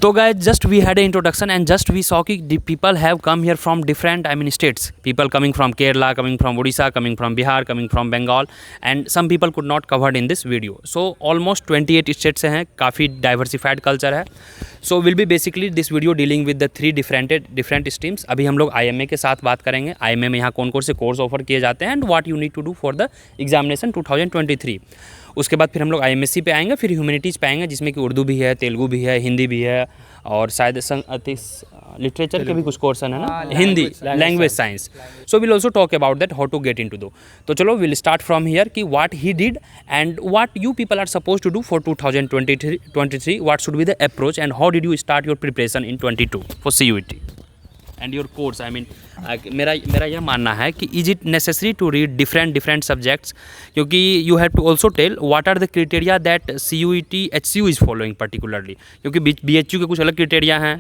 तो guys just we had a introduction and just we saw कि people have come here from different states, people coming from Kerala, coming from Orissa, coming from Bihar, coming from Bengal, and some people could not covered in this video. So almost 28 state से हैं, काफ़ी diversified culture है. So will be basically this video dealing with the 3 different streams. अभी हम लोग IMA के साथ बात करेंगे. IMA में यहाँ कौन कौन से कोर्स ऑफर किए जाते हैं and what you need to do for the examination 2023. उसके बाद फिर हम लोग IMSC पे आएंगे, फिर ह्यूमैनिटीज़ पे आएंगे जिसमें कि उर्दू भी है, तेलुगु भी है, हिंदी भी है और शायद लिटरेचर के भी कुछ कोर्स है ना, Hindi language science. So will also talk about that how to get in to do. तो चलो विल स्टार्ट फ्रॉम हियर कि what he did and what you people are suppose to do for 2023. What should be the approach and how did you start your preparation in 22 for CUET and your course. I mean मेरा यह मानना है कि is it necessary to read different subjects, क्योंकि you have to also tell what are the criteria that CUET HCU is following particularly, क्योंकि BHU के कुछ अलग क्रिटेरिया हैं,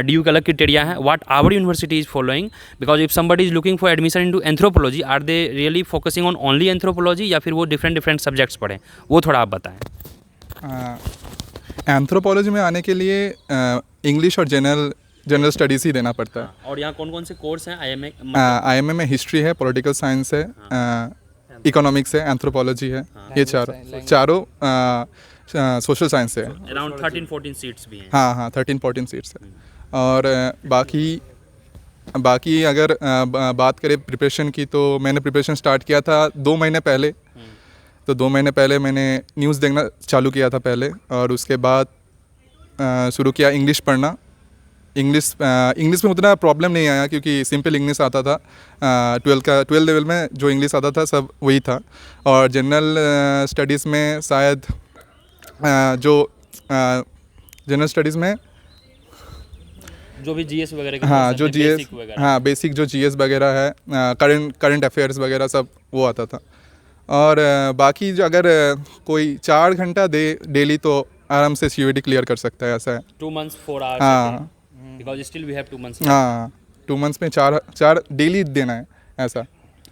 DU के अलग क्रिटेरिया हैं. What our university is following, because if somebody is looking for admission in to anthropology, are they really focusing on only anthropology या फिर वो डिफरेंट सब्जेक्ट्स पढ़ें, वो थोड़ा आप बताएं. एंथ्रोपोलॉजी में आने के लिए इंग्लिश और जनरल स्टडीज़ ही देना पड़ता है. और यहाँ कौन कौन से कोर्स हैं IMA में? हिस्ट्री है, पॉलिटिकल साइंस है, इकोनॉमिक्स है, एंथ्रोपोलॉजी है. ये चारों सोशल साइंस है. अराउंड 13-14 सीट्स भी हैं. हाँ 13-14 सीट्स है. और बाकी अगर बात करें प्रिपरेशन की, तो मैंने प्रिपरेशन स्टार्ट किया था 2 महीने पहले. तो 2 महीने पहले मैंने न्यूज़ देखना चालू किया था पहले, और उसके बाद शुरू किया इंग्लिश पढ़ना. इंग्लिश में उतना प्रॉब्लम नहीं आया क्योंकि सिंपल इंग्लिश आता था. 12 लेवल में जो इंग्लिश आता था सब वही था. और जनरल स्टडीज़ में शायद जनरल स्टडीज़ में जो भी GS वगैरह, हाँ जो GS, हाँ बेसिक जो GS वगैरह है, करंट अफेयर्स वगैरह सब वो आता था. और बाकी जो अगर कोई 4 घंटा दे डेली तो आराम से CUET क्लियर कर सकता है. ऐसा है. 2 months 4 hours. हाँ, because still we have 2 months. हाँ 2 मंथ्स में 4 डेली देना है ऐसा.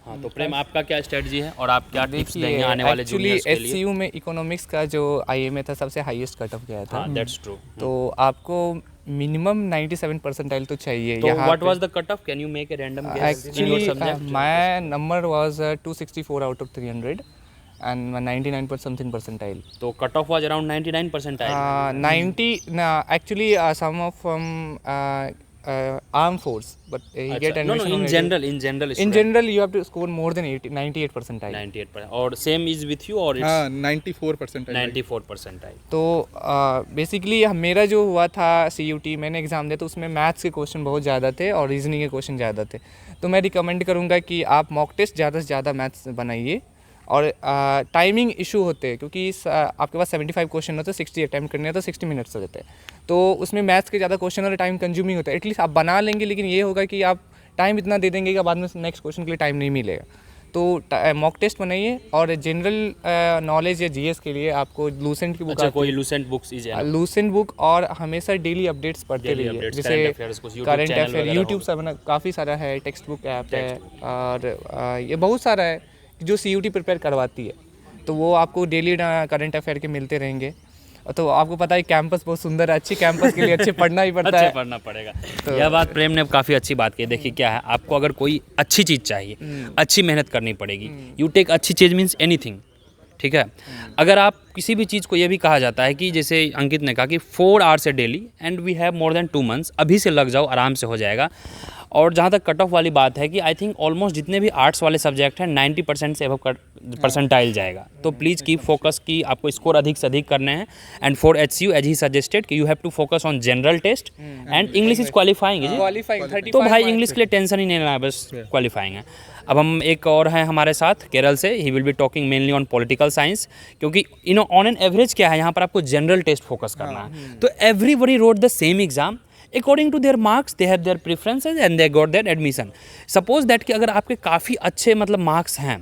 हाँ, तो प्रेम आपका क्या स्ट्रेटजी है और आप क्या टिप्स देंगे आने वाले जूनियर्स के लिए? SCU में इकोनॉमिक्स का जो IMA था सबसे हाईएस्ट कट ऑफ गया था. हाँ, that's true. तो आपको मिनिमम 97 परसेंटाइल तो चाहिए. तो what was the cut off? Can you make a random guess in your subject? My number was 264 out of 300 and 99 percentile. तो cut off was around 99 percentile. 90 actually some of armed force, but he get admission. No, in general you have to score more than 98 percentile. 98%. और same is with you और हाँ 94 percentile. 94 percentile. तो basically मेरा जो हुआ था CUT, मैंने exam दिया तो उसमें मैथ्स के क्वेश्चन बहुत ज़्यादा थे और रीजनिंग के क्वेश्चन ज़्यादा थे. तो मैं रिकमेंड करूँगा कि आप मॉक टेस्ट ज़्यादा से ज़्यादा मैथ्स बनाइए. और टाइमिंग इशू होते हैं क्योंकि आपके पास 75 क्वेश्चन होते हैं, 60 अटैम्प्ट करने हैं तो 60 मिनट्स हो जाते हैं. तो उसमें मैथ्स के ज़्यादा क्वेश्चन और टाइम कंज्यूमिंग होता है. एटलीस्ट आप बना लेंगे, लेकिन ये होगा कि आप टाइम इतना दे देंगे कि बाद में नेक्स्ट क्वेश्चन के लिए टाइम नहीं मिलेगा. तो मॉक टेस्ट बनाइए. और जनरल नॉलेज या GS के लिए आपको लूसेंट की बुक. अच्छा, कोई लूसेंट बुक्स इज है? लूसेंट बुक, और हमेशा डेली अपडेट्स पढ़ते रहिए. जैसे करंट अफेयर यूट्यूब से काफ़ी सारा है, टेक्स्ट बुक ऐप है, और ये बहुत सारा है जो CUT प्रिपेयर करवाती है. तो वो आपको डेली करंट अफेयर के मिलते रहेंगे. तो आपको पता है कैंपस बहुत सुंदर है. अच्छी कैंपस के लिए अच्छे पढ़ना ही पड़ता है. अच्छे पढ़ना पड़ेगा. तो यह बात प्रेम ने काफ़ी अच्छी बात की. देखिए क्या है, आपको अगर कोई अच्छी चीज़ चाहिए, अच्छी मेहनत करनी पड़ेगी. यू टेक अच्छी चीज़ मीन्स एनीथिंग. ठीक है. अगर आप किसी भी चीज़ को, ये भी कहा जाता है कि जैसे अंकित ने कहा कि 4 आवर्स है daily and we have more than 2 months. अभी से लग जाओ, आराम से हो जाएगा. और जहाँ तक कट ऑफ वाली बात है कि आई थिंक ऑलमोस्ट जितने भी आर्ट्स वाले सब्जेक्ट हैं 90% से अबव परसेंटाइल जाएगा. तो प्लीज़ कीप फोकस कि आपको स्कोर अधिक से अधिक करने हैं. And for HCU as he suggested कि you have to focus on general test and English is qualifying. तो भाई इंग्लिश के लिए टेंशन ही नहीं लेना, बस क्वालिफाइंग है. अब हम एक और हैं हमारे साथ केरल से. ही will be talking mainly on political science, क्योंकि ऑन एन एवरेज क्या है, यहाँ पर आपको जनरल टेस्ट फोकस करना है. तो everybody wrote the same exam according to their marks, they have their preferences and they got their admission. Suppose that कि अगर आपके काफ़ी अच्छे मतलब मार्क्स हैं,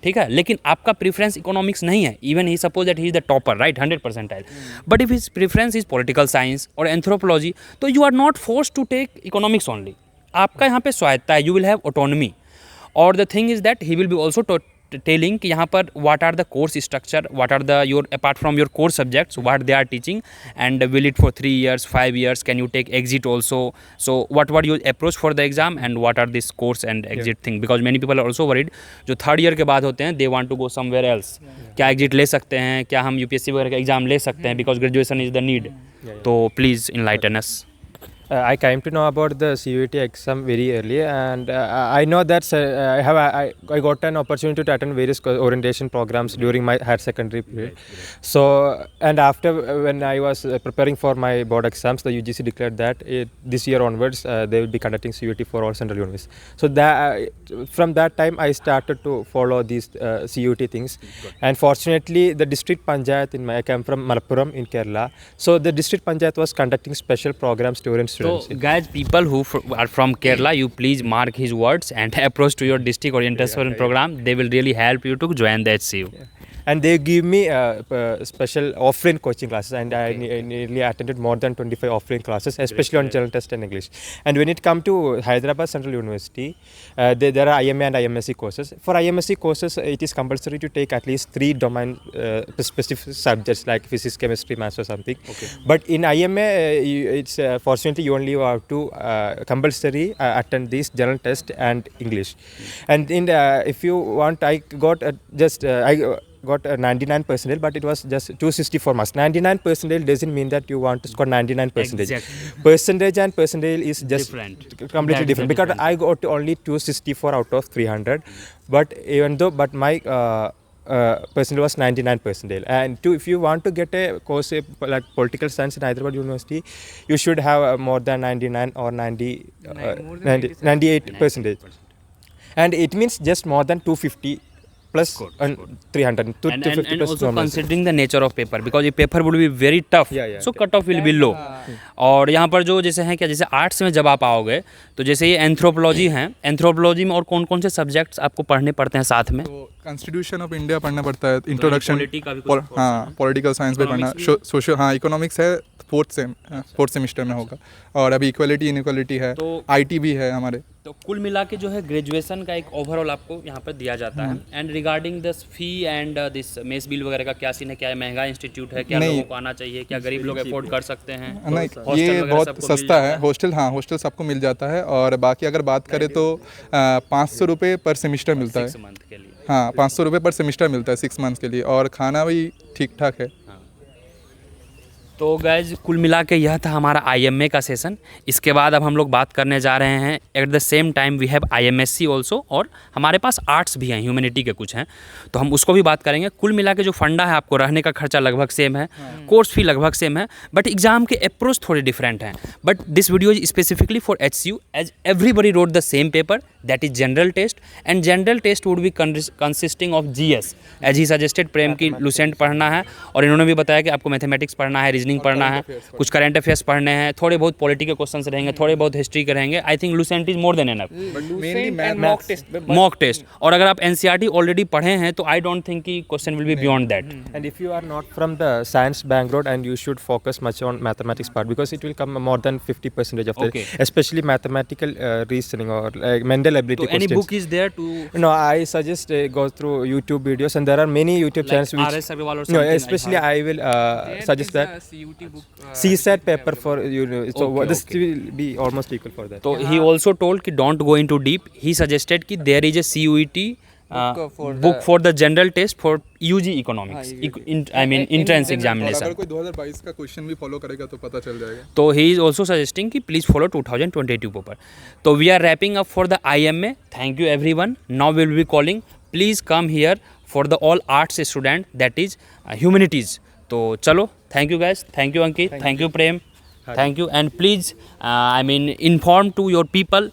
ठीक है, लेकिन आपका प्रेफरेंस इकोनॉमिक्स नहीं है, even he suppose that he is the topper, right, 100 percentile, but if his preference is political science और एंथ्रोपोलॉजी, तो you are not force to take economics only. आपका यहाँ पे स्वायत्ता है, यू विल हैव ऑटोनमी. और the thing is that he will be also telling कि यहाँ पर what are the course structure, what are the your apart from your core subjects, what they are teaching, and will it for 3 years, 5 years, can you take exit also? So what were your approach for the exam and what are this course and exit thing? Because many people are also worried जो third year के बाद होते हैं they want to go somewhere else. क्या exit ले सकते हैं, क्या हम UPSC वगैरह का एग्जाम ले सकते हैं because graduation is the need. तो please enlighten us. I came to know about the CUET exam very early, and I know that I got an opportunity to attend various orientation programs during my higher secondary period. So, and after when I was preparing for my board exams, the UGC declared that this year onwards they will be conducting CUET for all central universities. So from that time I started to follow these CUET things, and fortunately the district panchayat I came from Malappuram in Kerala. So the district panchayat was conducting special programs to students. So guys, people who are from Kerala, you please mark his words and approach to your district orientation program. They will really help you to join the HCU. And they give me special offline coaching classes, and I nearly attended more than 25 offline classes, especially on general test and English. And when it comes to Hyderabad Central University, there are IMA and IMSc courses. For IMSc courses, it is compulsory to take at least 3 domain specific subjects like physics, chemistry, maths or something. Okay. But in IMA, it's fortunately you only have to compulsory attend these general test and English. And in if you want, I got got a 99 percentile, but it was just 264 marks. 99 percentile doesn't mean that you want to score 99 percentage. Exactly. Percentage and percentile is just completely That's different, because I got only 264 out of 300, but my percentile was 99 percentile. And if you want to get a course like political science in Hyderabad University, you should have more than 99 or 98 percentage, and it means just more than 250 plus 300 and also considering the nature of paper, because ये paper would be very tough, so cut off will be low. और यहाँ पर जो जैसे हैं क्या, जैसे arts में जब आप आओगे तो जैसे ये एंथ्रोपोलॉजी है, एंथ्रोपोलॉजी में और कौन कौन से सब्जेक्ट्स आपको पढ़ने पड़ते हैं साथ में? तो कॉन्स्टिट्यूशन ऑफ इंडिया पढ़ना पड़ता है, इंट्रोडक्शन, हाँ पॉलिटिकल साइंस भी पढ़ना, सोशल, हाँ इकोनॉमिक्स है, फोर्थ सेमिस्टर में होगा, और अभी इक्वलिटी इनइक्वलिटी है, तो आईटी भी है हमारे। तो कुल मिला के जो है ग्रेजुएशन का एक ओवरऑल आपको यहाँ पर दिया जाता है। And regarding this fee and this mess bill वगैरह का क्या सीन है, क्या महंगा इंस्टीट्यूट है, क्या लोगों को आना चाहिए, क्या गरीब लोग अफोर्ड कर सकते हैं? नहीं, ये बहुत सस्ता है, हॉस्टल, हाँ हॉस्टल सबको मिल जाता है, और बाकी अगर बात करें तो 500 रुपये पर सेमिस्टर मिलता है, 6 मंथ के लिए। हाँ 500 रुपये पर सेमिस्टर मिलता है 6 मंथ के लिए, और खाना भी ठीक ठाक है। तो गाइज कुल मिला के यह था हमारा IMA का सेशन। इसके बाद अब हम लोग बात करने जा रहे हैं, at the same time we have IMSc also, और हमारे पास आर्ट्स भी हैं, ह्यूमैनिटी के कुछ हैं, तो हम उसको भी बात करेंगे। कुल मिला के जो फंडा है, आपको रहने का खर्चा लगभग सेम है, कोर्स फी लगभग सेम है, बट एग्जाम के अप्रोच थोड़े डिफरेंट हैं। But this video is specifically for HCU, as everybody read the same paper, that is general test, and general test would be consisting of GS, as he suggested. प्रेम की Lucent पढ़ना है, और इन्होंने भी बताया कि आपको मैथमेटिक्स पढ़ना है, रीजनिंग पढ़ना है, कुछ करंट अफेयर्स पढ़ने हैं, थोड़े बहुत पॉलिटिकल क्वेश्चंस रहेंगे, थोड़े बहुत हिस्ट्री के रहेंगे। I think Lucent is more than enough. Mock test, और अगर आप NCERT ऑलरेडी पढ़े हैं तो आई डोंट थिंक कि question will be beyond that. And if you are not from the science background, and you should focus much on mathematics part, because it will come more than 50% of the, especially mathematical reasoning or mental ability So questions. any book is there to? No, I suggest go through YouTube videos, and there are many YouTube channels which RS Agrawal or no, something. especially I will suggest that CUT book. CSAT paper for so this will be almost equal for that. So he also told कि don't go into deep. He suggested कि there is a CUET book for the general test for UG economics. I mean entrance examination. अगर कोई 2022 का question भी follow करेगा तो पता चल जाएगा। तो he is also suggesting कि please follow 2022 paper. तो we are wrapping up for the IMA. Thank you everyone. Now we will be calling. Please come here for the all arts student, that is humanities. तो चलो, thank you guys, thank you Ankit, thank you Prem, thank you, and please I mean inform to your people,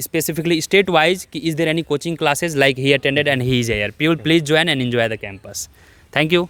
specifically state wise, is there any coaching classes like he attended and he is here. People please join and enjoy the campus. Thank you.